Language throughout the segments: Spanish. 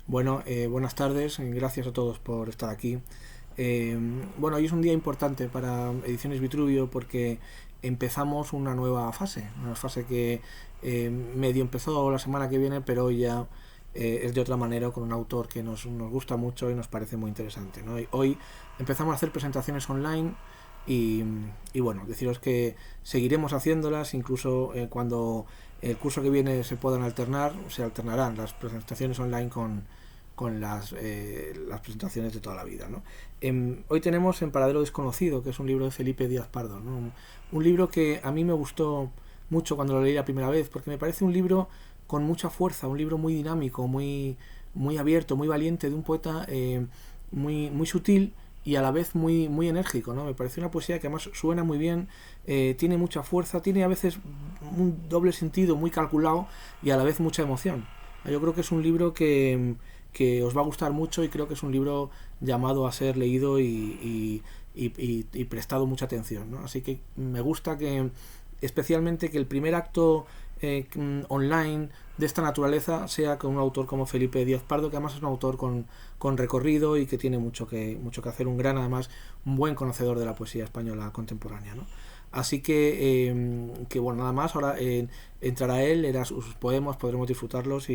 Buenas tardes, gracias a todos por estar aquí. Hoy es un día importante para Ediciones Vitruvio porque empezamos una fase que medio empezó la semana que viene, pero hoy ya es de otra manera, con un autor que nos gusta mucho y nos parece muy interesante, ¿no? Y hoy empezamos a hacer presentaciones online y, deciros que seguiremos haciéndolas, incluso cuando el curso que viene se alternarán las presentaciones online con las presentaciones de toda la vida, ¿no? Hoy tenemos En Paradero Desconocido, que es un libro de Felipe Díaz Pardo, ¿no? Un libro que a mí me gustó mucho cuando lo leí la primera vez, porque me parece un libro con mucha fuerza, un libro muy dinámico, muy abierto, muy valiente, de un poeta muy sutil y a la vez muy enérgico, ¿no? Me parece una poesía que además suena muy bien, tiene mucha fuerza, tiene a veces un doble sentido muy calculado y a la vez mucha emoción. Yo creo que es un libro que os va a gustar mucho y creo que es un libro llamado a ser leído y prestado mucha atención, ¿no? Así que me gusta especialmente que el primer acto online de esta naturaleza sea con un autor como Felipe Díaz Pardo, que además es un autor con recorrido y que tiene mucho que hacer, además un buen conocedor de la poesía española contemporánea, ¿no? Así nada más, ahora entrará él, leerá sus poemas, podremos disfrutarlos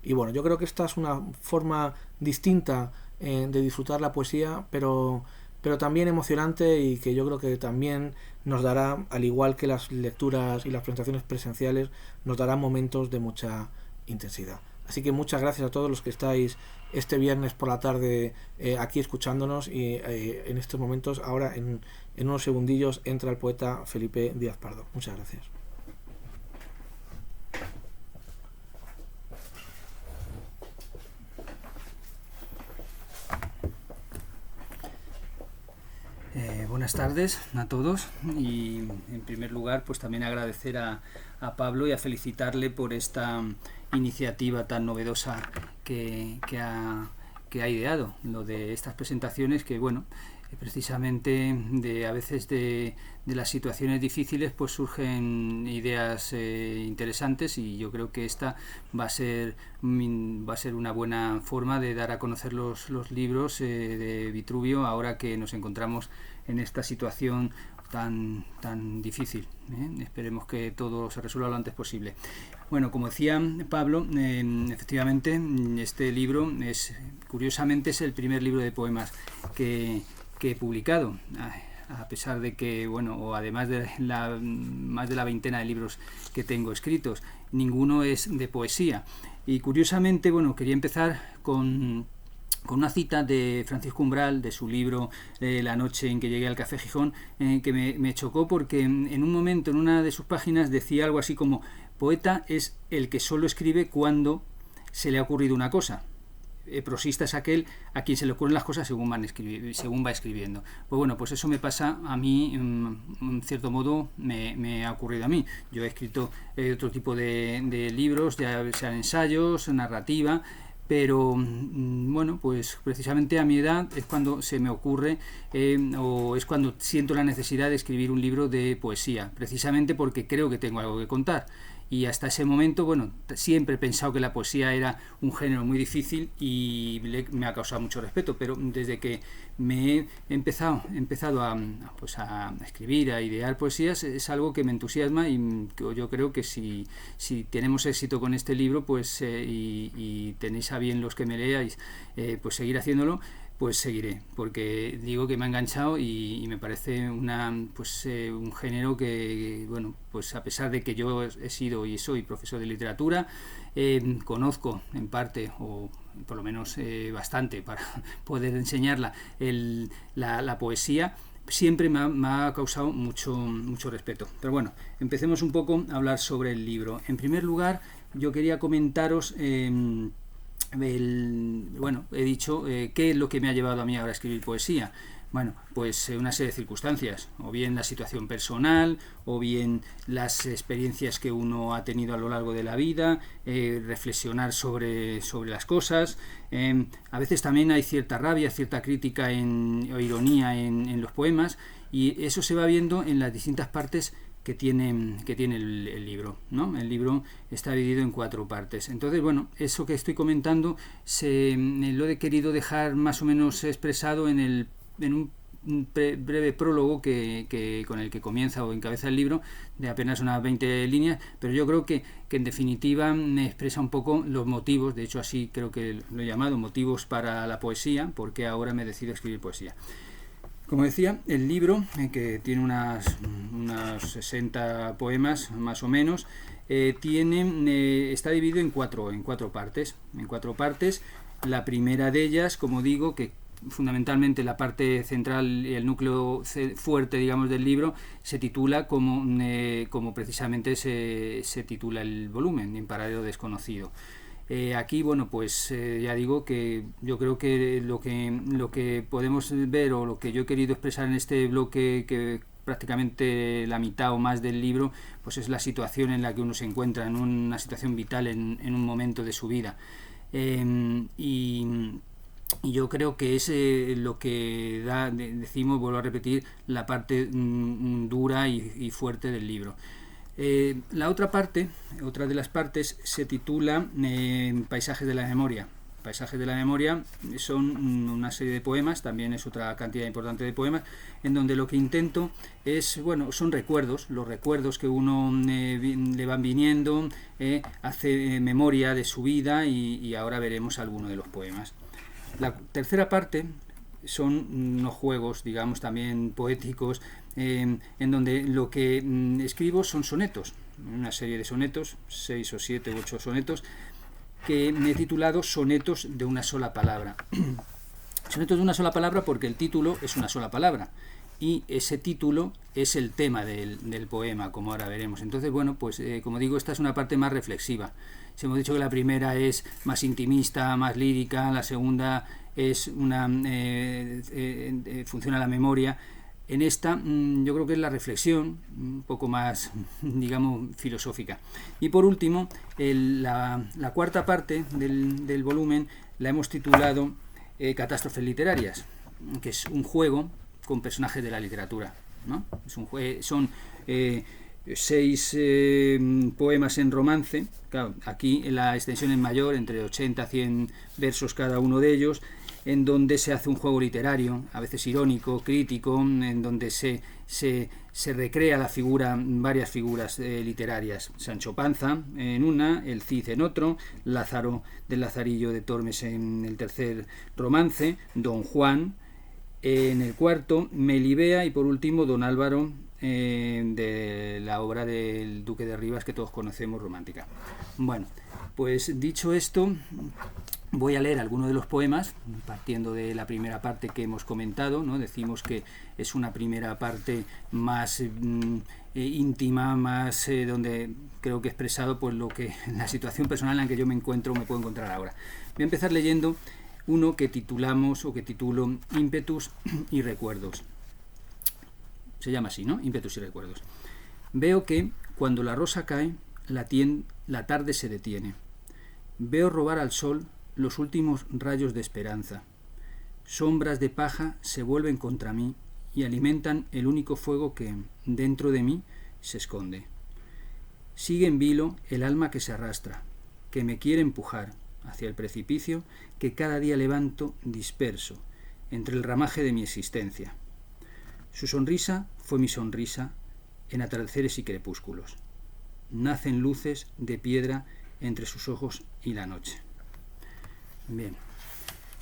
yo creo que esta es una forma distinta de disfrutar la poesía, pero también emocionante, y que yo creo que también nos dará, al igual que las lecturas y las presentaciones presenciales, nos dará momentos de mucha intensidad. Así que muchas gracias a todos los que estáis este viernes por la tarde aquí escuchándonos, y en estos momentos, ahora en unos segundillos, entra el poeta Felipe Díaz Pardo. Muchas gracias. Buenas tardes a todos, y en primer lugar pues también agradecer a Pablo y a felicitarle por esta iniciativa tan novedosa que ha ideado, lo de estas presentaciones, que precisamente a veces de las situaciones difíciles pues surgen ideas interesantes, y yo creo que esta va a ser una buena forma de dar a conocer los libros de Vitruvio, ahora que nos encontramos en esta situación tan difícil. Esperemos que todo se resuelva lo antes posible. Bueno, como decía Pablo, efectivamente este libro curiosamente es el primer libro de poemas que he publicado, a pesar de que, o además de más de la veintena de libros que tengo escritos, ninguno es de poesía. Y curiosamente, quería empezar con una cita de Francisco Umbral, de su libro La noche en que llegué al Café Gijón, que me chocó, porque en un momento, en una de sus páginas, decía algo así como: poeta es el que solo escribe cuando se le ha ocurrido una cosa. Prosista es aquel a quien se le ocurren las cosas según va escribiendo. Pues eso me pasa a mí, en cierto modo me ha ocurrido a mí. Yo he escrito otro tipo de libros, ya sean ensayos, narrativa, pero pues precisamente a mi edad es cuando se me ocurre o es cuando siento la necesidad de escribir un libro de poesía, precisamente porque creo que tengo algo que contar. Y hasta ese momento, siempre he pensado que la poesía era un género muy difícil y me ha causado mucho respeto, pero desde que me he empezado a escribir, a idear poesías, es algo que me entusiasma, y yo creo que si tenemos éxito con este libro, pues y tenéis a bien los que me leáis, pues seguir haciéndolo, pues seguiré, porque digo que me ha enganchado y me parece un género que, pues a pesar de que yo he sido y soy profesor de literatura, conozco en parte, o por lo menos bastante para poder enseñarla, la poesía, siempre me ha causado mucho respeto. Pero empecemos un poco a hablar sobre el libro. En primer lugar, yo quería comentaros he dicho qué es lo que me ha llevado a mí ahora a escribir poesía. Pues una serie de circunstancias, o bien la situación personal, o bien las experiencias que uno ha tenido a lo largo de la vida, reflexionar sobre las cosas. A veces también hay cierta rabia, cierta crítica o ironía en los poemas, y eso se va viendo en las distintas partes tiene el libro, ¿no? El libro está dividido en 4 partes. Entonces, bueno, eso que estoy comentando lo he querido dejar más o menos expresado en un breve prólogo con el que comienza o encabeza el libro, de apenas unas 20 líneas, pero yo creo que en definitiva me expresa un poco los motivos. De hecho, así creo que lo he llamado, motivos para la poesía, porque ahora me decido a escribir poesía. Como decía, el libro, que tiene unas 60 poemas más o menos, está dividido en cuatro partes. La primera de ellas, como digo, que fundamentalmente la parte central y el núcleo fuerte, digamos, del libro, se titula como precisamente se titula el volumen, En paradero desconocido. Aquí, bueno, pues ya digo que yo creo que lo que podemos ver, o lo que yo he querido expresar en este bloque, que prácticamente la mitad o más del libro, pues es la situación en la que uno se encuentra, en una situación vital, en un momento de su vida. Y yo creo que es lo que decimos, vuelvo a repetir, la parte dura y fuerte del libro. La otra de las partes, se titula Paisajes de la memoria. Paisajes de la memoria son una serie de poemas, también es otra cantidad importante de poemas, en donde lo que intento son recuerdos, los recuerdos que uno le van viniendo, hace memoria de su vida, y ahora veremos algunos de los poemas. La tercera parte son unos juegos, digamos, también poéticos, en donde lo que escribo son sonetos, una serie de sonetos, 6 o 7 u 8 sonetos, que me he titulado Sonetos de una sola palabra. Sonetos de una sola palabra porque el título es una sola palabra, y ese título es el tema del poema, como ahora veremos. Entonces, bueno, pues como digo, esta es una parte más reflexiva. Si hemos dicho que la primera es más intimista, más lírica, la segunda es funciona la memoria. En esta yo creo que es la reflexión, un poco más, digamos, filosófica. Y por último, la cuarta parte del volumen la hemos titulado Catástrofes literarias, que es un juego con personajes de la literatura, ¿no? Son 6 poemas en romance. Claro, aquí la extensión es mayor, entre 80 a 100 versos cada uno de ellos, en donde se hace un juego literario, a veces irónico, crítico, en donde se recrea varias figuras literarias. Sancho Panza en una, el Cid en otro, Lázaro del Lazarillo de Tormes en el tercer romance, Don Juan en el cuarto, Melibea, y por último Don Álvaro, de la obra del Duque de Rivas, que todos conocemos, romántica. Bueno, pues dicho esto, voy a leer algunos de los poemas, partiendo de la primera parte que hemos comentado, ¿no? Decimos que es una primera parte más íntima, más donde creo que he expresado pues lo que la situación personal en la que yo me puedo encontrar ahora. Voy a empezar leyendo uno que titulo Ímpetus y recuerdos. Se llama así, ¿no? Ímpetus y recuerdos. Veo que, cuando la rosa cae, la tarde se detiene. Veo robar al sol los últimos rayos de esperanza. Sombras de paja se vuelven contra mí y alimentan el único fuego que, dentro de mí, se esconde. Sigue en vilo el alma que se arrastra, que me quiere empujar hacia el precipicio que cada día levanto disperso entre el ramaje de mi existencia. Su sonrisa fue mi sonrisa en atardeceres y crepúsculos. Nacen luces de piedra entre sus ojos y la noche. Bien,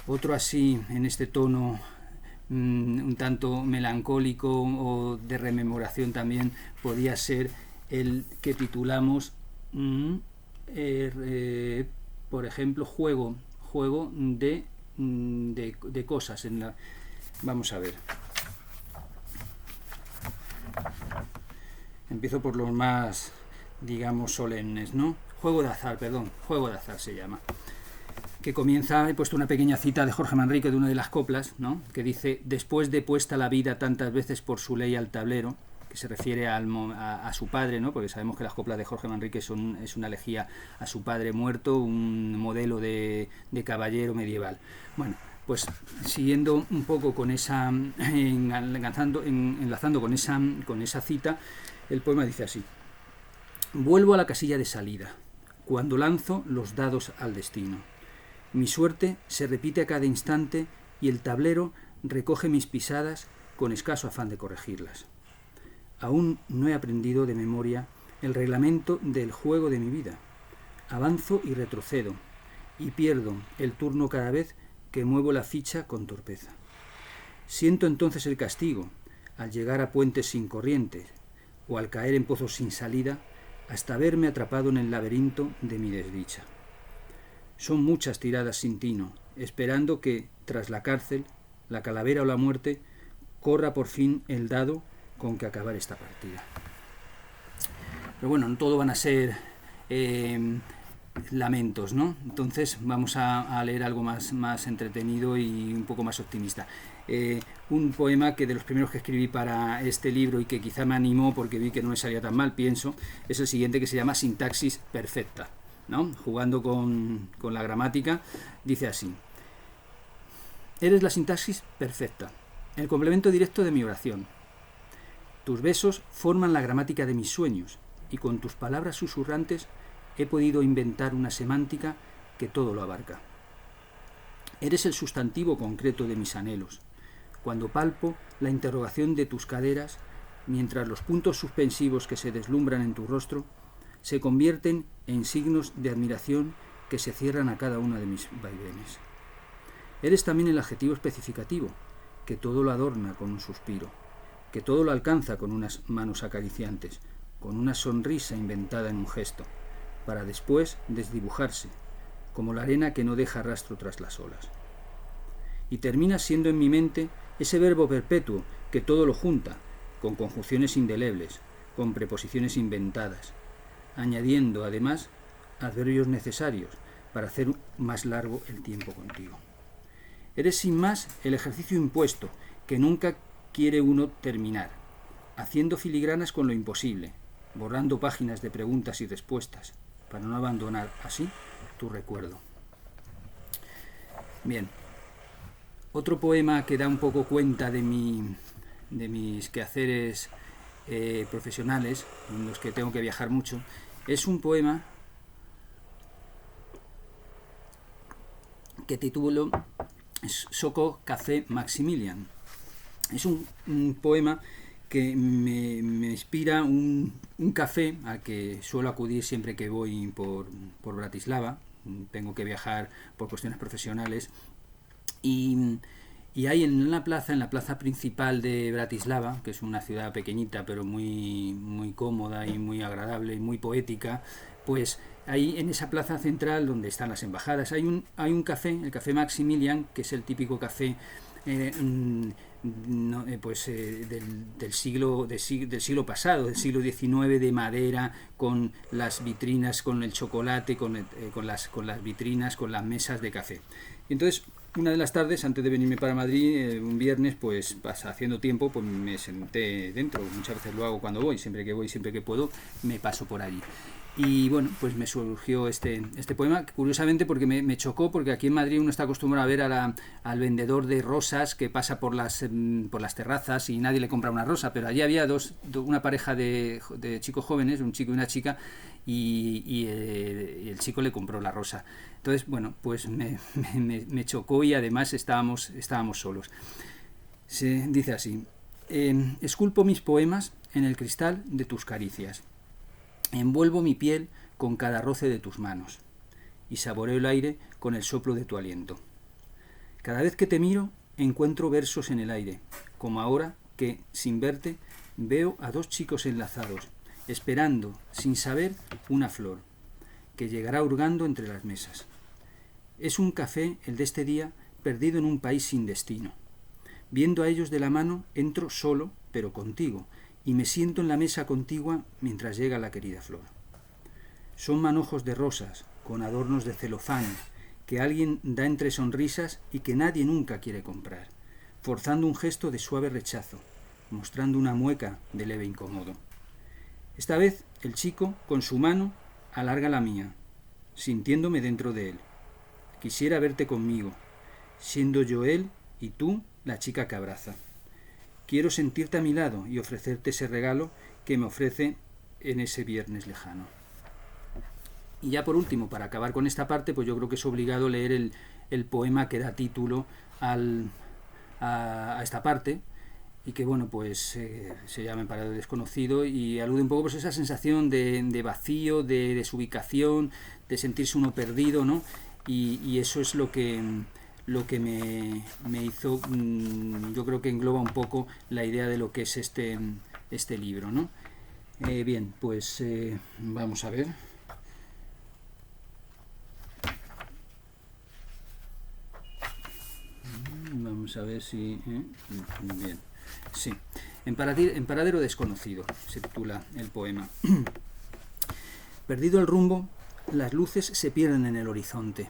otro así, en este tono un tanto melancólico o de rememoración también, podía ser el que titulamos por ejemplo, juego de cosas. Vamos a ver. Empiezo por los más, digamos, solemnes, ¿no? Juego de azar se llama. Que comienza, he puesto una pequeña cita de Jorge Manrique, de una de las coplas, ¿no? Que dice: después de puesta la vida tantas veces por su ley al tablero, que se refiere a su padre, ¿no? Porque sabemos que las coplas de Jorge Manrique es una elegía a su padre muerto, un modelo de caballero medieval. Bueno, pues siguiendo un poco con esa, enlazando con esa cita, El poema dice así: vuelvo a la casilla de salida, cuando lanzo los dados al destino. Mi suerte se repite a cada instante y el tablero recoge mis pisadas con escaso afán de corregirlas. Aún no he aprendido de memoria el reglamento del juego de mi vida. Avanzo y retrocedo, y pierdo el turno cada vez que muevo la ficha con torpeza. Siento entonces el castigo, al llegar a puentes sin corrientes, o al caer en pozos sin salida, hasta verme atrapado en el laberinto de mi desdicha. Son muchas tiradas sin tino, esperando que, tras la cárcel, la calavera o la muerte, corra por fin el dado con que acabar esta partida. Pero bueno, no todo van a ser lamentos, ¿no? Entonces vamos a leer algo más entretenido y un poco más optimista. Un poema que de los primeros que escribí para este libro y que quizá me animó porque vi que no me salía tan mal, pienso, es el siguiente, que se llama Sintaxis Perfecta, ¿no? Jugando con la gramática, dice así: eres la sintaxis perfecta, el complemento directo de mi oración. Tus besos forman la gramática de mis sueños y con tus palabras susurrantes he podido inventar una semántica que todo lo abarca. Eres el sustantivo concreto de mis anhelos, cuando palpo la interrogación de tus caderas, mientras los puntos suspensivos que se deslumbran en tu rostro se convierten en signos de admiración que se cierran a cada una de mis vaivenes. Eres también el adjetivo especificativo, que todo lo adorna con un suspiro, que todo lo alcanza con unas manos acariciantes, con una sonrisa inventada en un gesto, para después desdibujarse, como la arena que no deja rastro tras las olas. Y termina siendo en mi mente ese verbo perpetuo que todo lo junta, con conjunciones indelebles, con preposiciones inventadas, añadiendo además adverbios necesarios para hacer más largo el tiempo contigo. Eres sin más el ejercicio impuesto que nunca quiere uno terminar, haciendo filigranas con lo imposible, borrando páginas de preguntas y respuestas, para no abandonar así tu recuerdo. Bien, otro poema que da un poco cuenta de mis quehaceres profesionales, en los que tengo que viajar mucho, es un poema que titulo Soco Café Maximilian. Es un poema que me inspira un café al que suelo acudir siempre que voy por Bratislava. Tengo que viajar por cuestiones profesionales y hay en la plaza principal de Bratislava, que es una ciudad pequeñita pero muy, muy cómoda y muy agradable y muy poética, pues ahí en esa plaza central donde están las embajadas hay un café, el Café Maximilian, que es el típico café del siglo pasado, del siglo XIX, de madera, con las vitrinas, con el chocolate, con las vitrinas, con las mesas de café. Y entonces, una de las tardes, antes de venirme para Madrid, un viernes, pues haciendo tiempo, pues me senté dentro. Muchas veces lo hago cuando voy, siempre que puedo, me paso por allí. Y bueno, pues me surgió este poema, curiosamente porque me chocó, porque aquí en Madrid uno está acostumbrado a ver al vendedor de rosas que pasa por las terrazas y nadie le compra una rosa, pero allí había una pareja de chicos jóvenes, un chico y una chica, y el chico le compró la rosa. Entonces, bueno, pues me chocó y además estábamos solos. Dice así: esculpo mis poemas en el cristal de tus caricias. Envuelvo mi piel con cada roce de tus manos y saboreo el aire con el soplo de tu aliento. Cada vez que te miro encuentro versos en el aire, como ahora que, sin verte, veo a dos chicos enlazados, esperando, sin saber, una flor, que llegará hurgando entre las mesas. Es un café, el de este día, perdido en un país sin destino. Viendo a ellos de la mano, entro solo, pero contigo, y me siento en la mesa contigua mientras llega la querida flor. Son manojos de rosas, con adornos de celofán, que alguien da entre sonrisas y que nadie nunca quiere comprar, forzando un gesto de suave rechazo, mostrando una mueca de leve incomodo. Esta vez el chico, con su mano, alarga la mía, sintiéndome dentro de él. Quisiera verte conmigo, siendo yo él y tú la chica que abraza. Quiero sentirte a mi lado y ofrecerte ese regalo que me ofrece en ese viernes lejano. Y ya por último, para acabar con esta parte, pues yo creo que es obligado leer el poema que da título a esta parte, y que bueno, pues se llama En paradero desconocido, y alude un poco pues a esa sensación de vacío, de desubicación, de sentirse uno perdido, ¿no? Y eso es lo que me hizo, yo creo que engloba un poco la idea de lo que es este libro, ¿no? Bien, pues vamos a ver. Vamos a ver si... bien, sí. En paradero desconocido se titula el poema. Perdido el rumbo, las luces se pierden en el horizonte.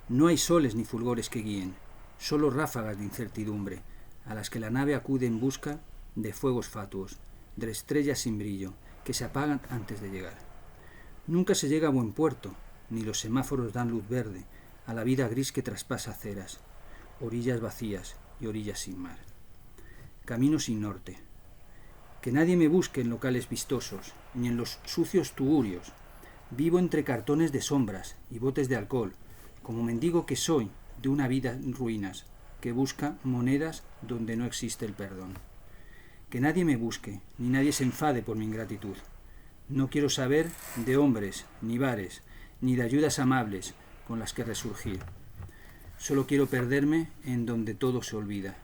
No hay soles ni fulgores que guíen, solo ráfagas de incertidumbre, a las que la nave acude en busca de fuegos fatuos, de estrellas sin brillo, que se apagan antes de llegar. Nunca se llega a buen puerto, ni los semáforos dan luz verde a la vida gris que traspasa aceras, orillas vacías y orillas sin mar. Camino sin norte. Que nadie me busque en locales vistosos, ni en los sucios tugurios. Vivo entre cartones de sombras y botes de alcohol, como mendigo que soy de una vida en ruinas, que busca monedas donde no existe el perdón. Que nadie me busque, ni nadie se enfade por mi ingratitud. No quiero saber de hombres, ni bares, ni de ayudas amables con las que resurgir. Solo quiero perderme en donde todo se olvida,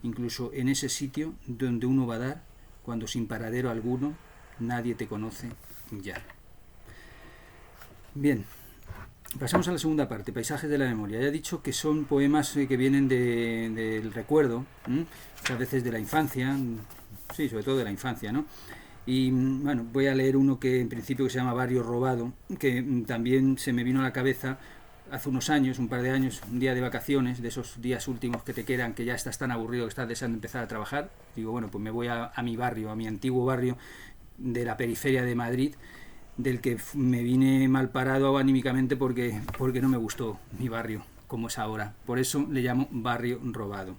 incluso en ese sitio donde uno va a dar cuando sin paradero alguno nadie te conoce ya. Bien, pasamos a la segunda parte, Paisajes de la memoria. Ya he dicho que son poemas que vienen del recuerdo, muchas veces de la infancia, sí, sobre todo de la infancia, ¿no? Y bueno, voy a leer uno que en principio se llama Barrio Robado, que también se me vino a la cabeza hace unos años, un par de años, un día de vacaciones, de esos días últimos que te quedan, que ya estás tan aburrido que estás deseando empezar a trabajar. Digo, bueno, pues me voy a mi barrio, a mi antiguo barrio de la periferia de Madrid, del que me vine mal parado anímicamente porque no me gustó mi barrio como es ahora. Por eso le llamo Barrio Robado.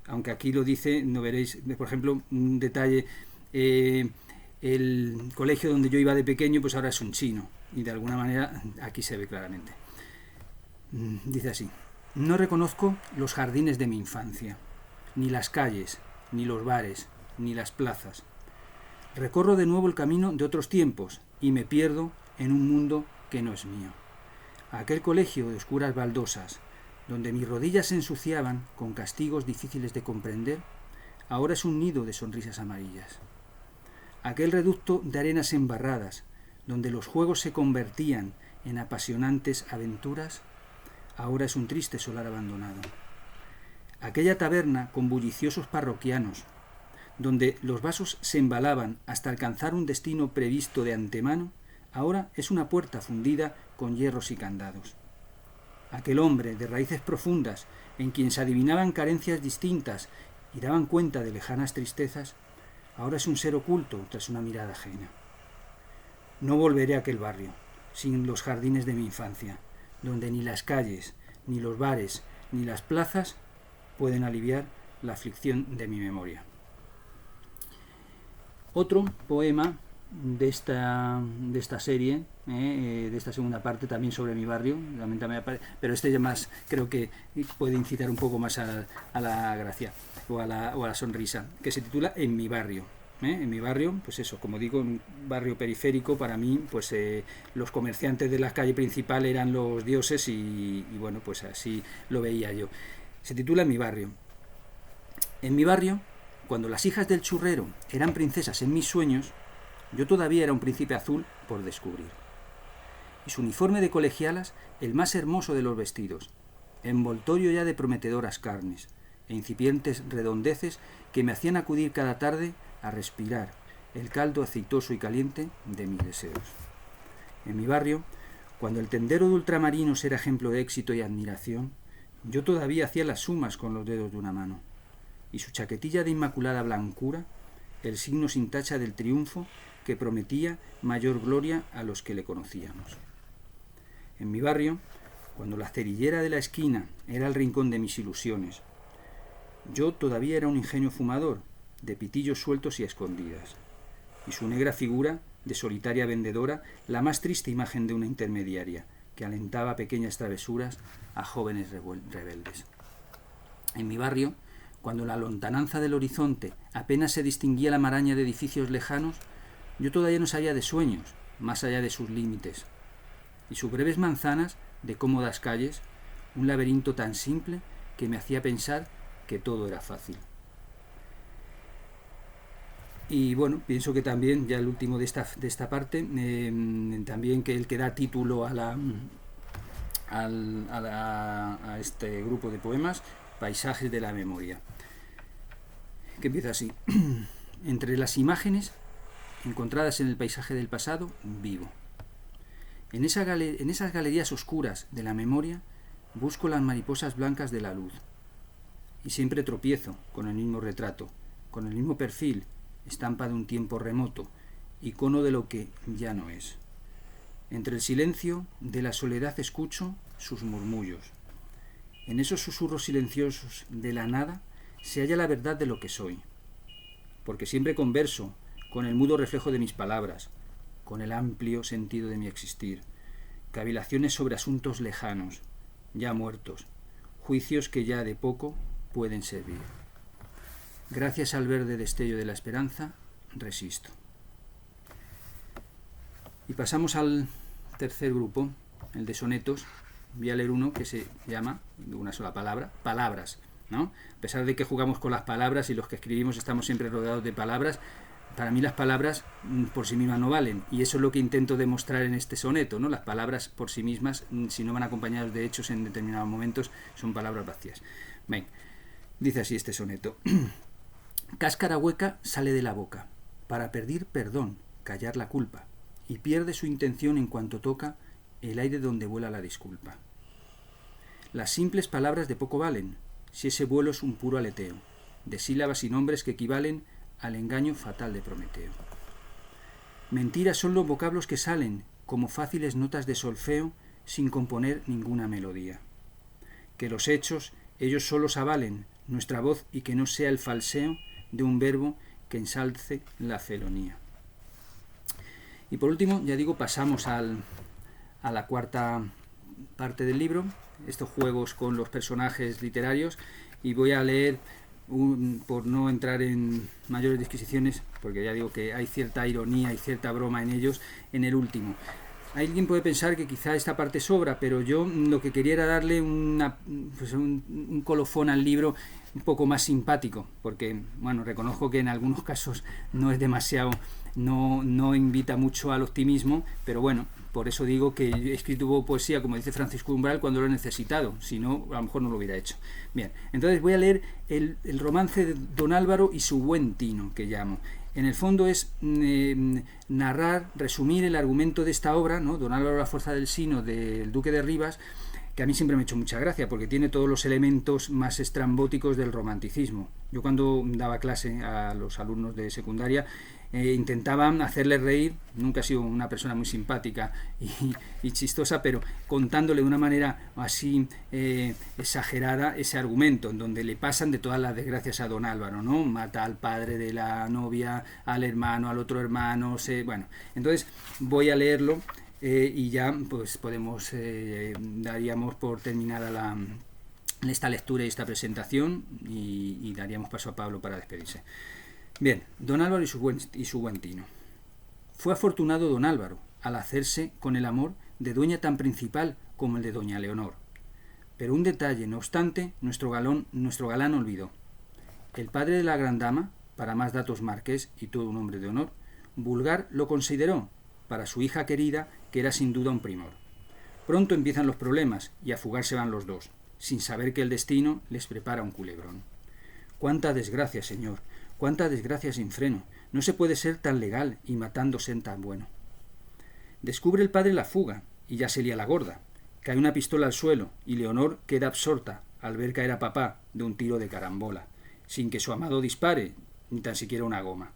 Aunque aquí lo dice, no veréis, por ejemplo, un detalle, el colegio donde yo iba de pequeño pues ahora es un chino, y de alguna manera aquí se ve claramente. Dice así: no reconozco los jardines de mi infancia, ni las calles, ni los bares, ni las plazas. Recorro de nuevo el camino de otros tiempos y me pierdo en un mundo que no es mío. Aquel colegio de oscuras baldosas, donde mis rodillas se ensuciaban con castigos difíciles de comprender, ahora es un nido de sonrisas amarillas. Aquel reducto de arenas embarradas, donde los juegos se convertían en apasionantes aventuras, ahora es un triste solar abandonado. Aquella taberna con bulliciosos parroquianos, donde los vasos se embalaban hasta alcanzar un destino previsto de antemano, ahora es una puerta fundida con hierros y candados. Aquel hombre de raíces profundas, en quien se adivinaban carencias distintas y daban cuenta de lejanas tristezas, ahora es un ser oculto tras una mirada ajena. No volveré a aquel barrio, sin los jardines de mi infancia, donde ni las calles, ni los bares, ni las plazas pueden aliviar la aflicción de mi memoria. Otro poema de esta serie, de esta segunda parte, también sobre mi barrio, pero este ya más creo que puede incitar un poco más a la gracia o a la sonrisa, que se titula En mi barrio. En mi barrio, pues eso, como digo, un barrio periférico. Para mí, pues los comerciantes de la calle principal eran los dioses y bueno, pues así lo veía yo. Se titula En mi barrio. En mi barrio, cuando las hijas del churrero eran princesas en mis sueños, yo todavía era un príncipe azul por descubrir. Y su uniforme de colegialas, el más hermoso de los vestidos, envoltorio ya de prometedoras carnes e incipientes redondeces que me hacían acudir cada tarde a respirar el caldo aceitoso y caliente de mis deseos. En mi barrio, cuando el tendero de ultramarinos era ejemplo de éxito y admiración, yo todavía hacía las sumas con los dedos de una mano, y su chaquetilla de inmaculada blancura, el signo sin tacha del triunfo que prometía mayor gloria a los que le conocíamos. En mi barrio, cuando la cerillera de la esquina era el rincón de mis ilusiones, yo todavía era un ingenuo fumador, de pitillos sueltos y a escondidas. y su negra figura, de solitaria vendedora, la más triste imagen de una intermediaria, que alentaba pequeñas travesuras a jóvenes rebeldes. En mi barrio, cuando en la lontananza del horizonte apenas se distinguía la maraña de edificios lejanos, yo todavía no salía de sueños, más allá de sus límites, y sus breves manzanas de cómodas calles, un laberinto tan simple que me hacía pensar que todo era fácil. Y bueno, pienso que también, ya el último de esta parte, también que el que da título a este grupo de poemas, Paisajes de la memoria, que empieza así. Entre las imágenes encontradas en el paisaje del pasado, vivo. En esas galerías oscuras de la memoria busco las mariposas blancas de la luz. Y siempre tropiezo con el mismo retrato, con el mismo perfil, estampa de un tiempo remoto, icono de lo que ya no es. Entre el silencio de la soledad escucho sus murmullos. En esos susurros silenciosos de la nada se halla la verdad de lo que soy. Porque siempre converso con el mudo reflejo de mis palabras, con el amplio sentido de mi existir, cavilaciones sobre asuntos lejanos, ya muertos, juicios que ya de poco pueden servir. Gracias al verde destello de la esperanza, resisto. Y pasamos al tercer grupo, el de sonetos. Voy a leer uno que se llama, de una sola palabra, palabras, ¿no? A pesar de que jugamos con las palabras y los que escribimos estamos siempre rodeados de palabras, para mí las palabras por sí mismas no valen, y eso es lo que intento demostrar en este soneto, ¿no? Las palabras por sí mismas, si no van acompañadas de hechos en determinados momentos, son palabras vacías. Ven, dice así este soneto. Cáscara hueca sale de la boca, para pedir perdón, callar la culpa, y pierde su intención en cuanto toca el aire donde vuela la disculpa. Las simples palabras de poco valen, si ese vuelo es un puro aleteo, de sílabas y nombres que equivalen al engaño fatal de Prometeo. Mentiras son los vocablos que salen como fáciles notas de solfeo sin componer ninguna melodía. Que los hechos ellos solos avalen nuestra voz y que no sea el falseo de un verbo que ensalce la felonía. Y por último, ya digo, pasamos a la cuarta parte del libro, estos juegos con los personajes literarios, y voy a leer, por no entrar en mayores disquisiciones, porque ya digo que hay cierta ironía y cierta broma en ellos, en el último. Alguien puede pensar que quizá esta parte sobra, pero yo lo que quería era darle un colofón al libro un poco más simpático, porque bueno, reconozco que en algunos casos no es demasiado, no invita mucho al optimismo, pero bueno, por eso digo que he escrito poesía, como dice Francisco Umbral, cuando lo he necesitado, si no, a lo mejor no lo hubiera hecho. Bien, entonces voy a leer el romance de Don Álvaro y su buen tino, que llamo. En el fondo es narrar, resumir el argumento de esta obra, ¿no? Don Álvaro la fuerza del sino, del Duque de Rivas, que a mí siempre me ha hecho mucha gracia, porque tiene todos los elementos más estrambóticos del romanticismo. Yo cuando daba clase a los alumnos de secundaria, intentaba hacerles reír. Nunca he sido una persona muy simpática y chistosa, pero contándole de una manera así exagerada ese argumento, en donde le pasan de todas las desgracias a Don Álvaro, ¿no? Mata al padre de la novia, al hermano, al otro hermano, bueno. Entonces voy a leerlo y ya pues podemos, daríamos por terminada esta lectura y esta presentación y daríamos paso a Pablo para despedirse. Bien, Don Álvaro y su buen tino. Fue afortunado Don Álvaro al hacerse con el amor de dueña tan principal como el de doña Leonor. Pero un detalle, no obstante, nuestro galán olvidó. El padre de la gran dama, para más datos marqués y todo un hombre de honor, vulgar lo consideró, para su hija querida, que era sin duda un primor. Pronto empiezan los problemas y a fugarse van los dos, sin saber que el destino les prepara un culebrón. ¡Cuánta desgracia, señor! ¡Cuánta desgracia sin freno! No se puede ser tan legal y matándose tan bueno. Descubre el padre la fuga y ya se lía la gorda. Cae una pistola al suelo y Leonor queda absorta al ver caer a papá de un tiro de carambola, sin que su amado dispare ni tan siquiera una goma.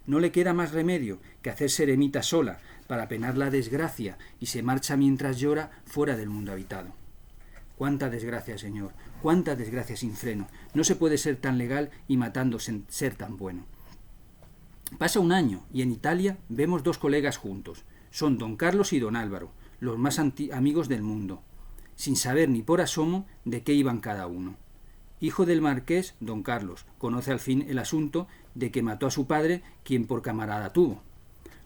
No le queda más remedio que hacerse eremita sola para penar la desgracia y se marcha mientras llora fuera del mundo habitado. ¡Cuánta desgracia, señor! ¡Cuánta desgracia sin freno! No se puede ser tan legal y matándose ser tan bueno. Pasa un año y en Italia vemos dos colegas juntos. Son don Carlos y don Álvaro, los más amigos del mundo, sin saber ni por asomo de qué iban cada uno. Hijo del marqués, don Carlos, conoce al fin el asunto de que mató a su padre, quien por camarada tuvo.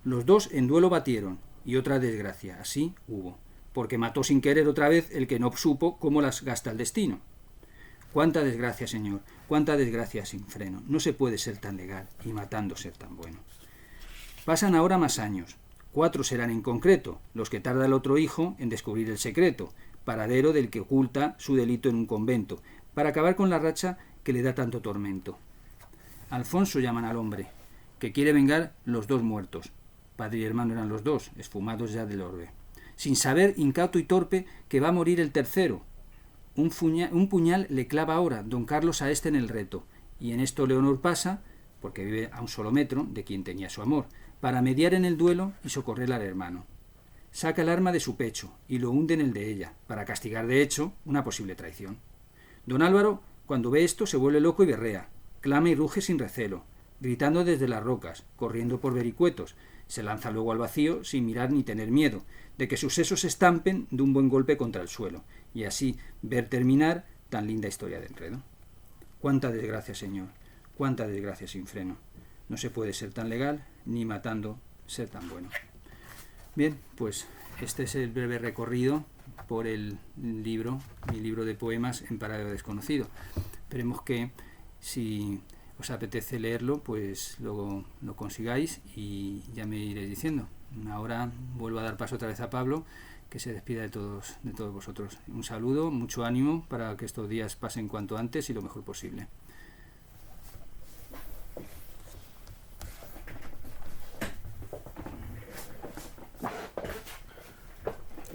Los dos en duelo batieron, y otra desgracia, así hubo, porque mató sin querer otra vez el que no supo cómo las gasta el destino. Cuánta desgracia, señor, cuánta desgracia sin freno. No se puede ser tan legal y matando ser tan bueno. Pasan ahora más años. 4 serán en concreto los que tarda el otro hijo en descubrir el secreto, paradero del que oculta su delito en un convento, para acabar con la racha que le da tanto tormento. Alfonso llaman al hombre, que quiere vengar los 2 muertos. Padre y hermano eran los 2, esfumados ya del orbe. Sin saber, incauto y torpe, que va a morir el tercero. Un puñal le clava ahora don Carlos a este en el reto, y en esto Leonor pasa, porque vive a un solo metro de quien tenía su amor, para mediar en el duelo y socorrer al hermano. Saca el arma de su pecho y lo hunde en el de ella, para castigar de hecho una posible traición. Don Álvaro, cuando ve esto, se vuelve loco y berrea, clama y ruge sin recelo, gritando desde las rocas, corriendo por vericuetos, se lanza luego al vacío sin mirar ni tener miedo, de que sus sesos se estampen de un buen golpe contra el suelo, y así ver terminar tan linda historia de enredo. Cuánta desgracia, señor, cuánta desgracia sin freno. No se puede ser tan legal, ni matando ser tan bueno. Bien, pues este es el breve recorrido por el libro, mi libro de poemas En paradero desconocido. Esperemos que si os apetece leerlo, pues lo consigáis y ya me iréis diciendo. Ahora vuelvo a dar paso otra vez a Pablo, que se despida de todos vosotros. Un saludo, mucho ánimo para que estos días pasen cuanto antes y lo mejor posible.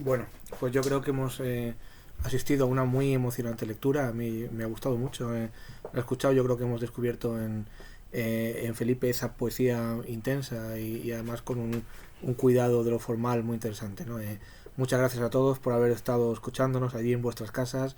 Bueno, pues yo creo que hemos asistido a una muy emocionante lectura. A mí me ha gustado mucho. He escuchado, yo creo que hemos descubierto en Felipe esa poesía intensa y además con un cuidado de lo formal muy interesante, ¿no? Muchas gracias a todos por haber estado escuchándonos allí en vuestras casas.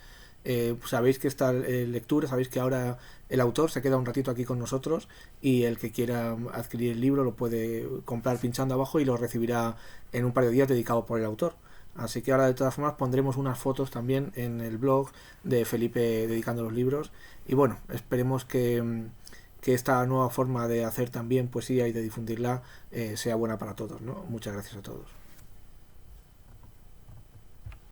Sabéis que esta lectura, sabéis que ahora el autor se queda un ratito aquí con nosotros y el que quiera adquirir el libro lo puede comprar pinchando abajo y lo recibirá en un par de días dedicado por el autor. Así que ahora de todas formas pondremos unas fotos también en el blog de Felipe dedicando los libros y bueno, esperemos que esta nueva forma de hacer también poesía y de difundirla sea buena para todos, ¿no? Muchas gracias a todos.